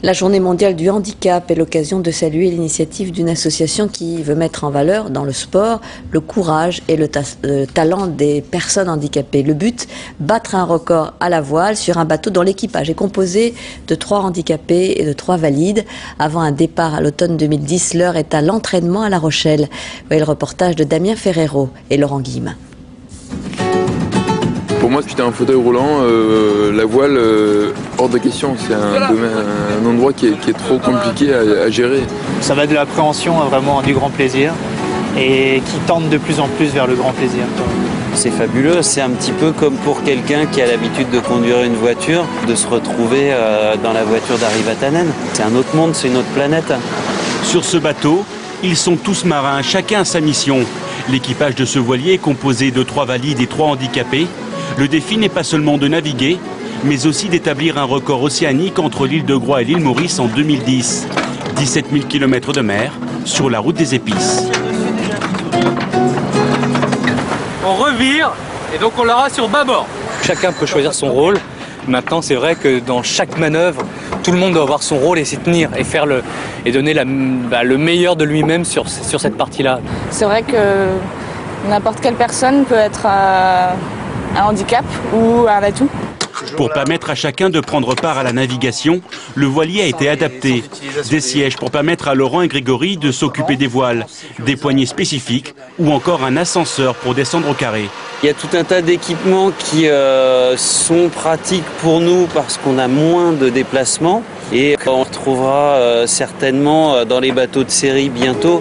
La journée mondiale du handicap est l'occasion de saluer l'initiative d'une association qui veut mettre en valeur dans le sport le courage et le talent des personnes handicapées. Le but, battre un record à la voile sur un bateau dont l'équipage est composé de 3 handicapés et de 3 valides. Avant un départ à l'automne 2010, l'heure est à l'entraînement à La Rochelle. Voyez le reportage de Damien Ferrero et Laurent Guillemin. Pour moi, c'était un fauteuil roulant, la voile, hors de question. C'est un endroit qui est trop compliqué à gérer. Ça va de l'appréhension à vraiment du grand plaisir et qui tente de plus en plus vers le grand plaisir. C'est fabuleux, c'est un petit peu comme pour quelqu'un qui a l'habitude de conduire une voiture, de se retrouver dans la voiture d'Harry Vatanen. C'est un autre monde, c'est une autre planète. Sur ce bateau, ils sont tous marins, chacun a sa mission. L'équipage de ce voilier est composé de 3 valides et 3 handicapés. Le défi n'est pas seulement de naviguer, mais aussi d'établir un record océanique entre l'île de Groix et l'île Maurice en 2010. 17 000 km de mer sur la route des épices. On revire et donc on l'aura sur bâbord. Chacun peut choisir son rôle. Maintenant, c'est vrai que dans chaque manœuvre, tout le monde doit avoir son rôle et s'y tenir et faire et donner le meilleur de lui-même sur cette partie-là. C'est vrai que n'importe quelle personne peut être un handicap ou un atout. Pour permettre à chacun de prendre part à la navigation, le voilier a été adapté. Des sièges pour permettre à Laurent et Grégory de s'occuper des voiles, des poignées spécifiques ou encore un ascenseur pour descendre au carré. Il y a tout un tas d'équipements qui sont pratiques pour nous parce qu'on a moins de déplacements et on retrouvera certainement dans les bateaux de série bientôt.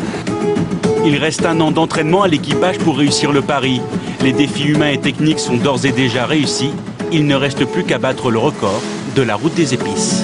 Il reste 1 an d'entraînement à l'équipage pour réussir le pari. Les défis humains et techniques sont d'ores et déjà réussis. Il ne reste plus qu'à battre le record de la route des épices.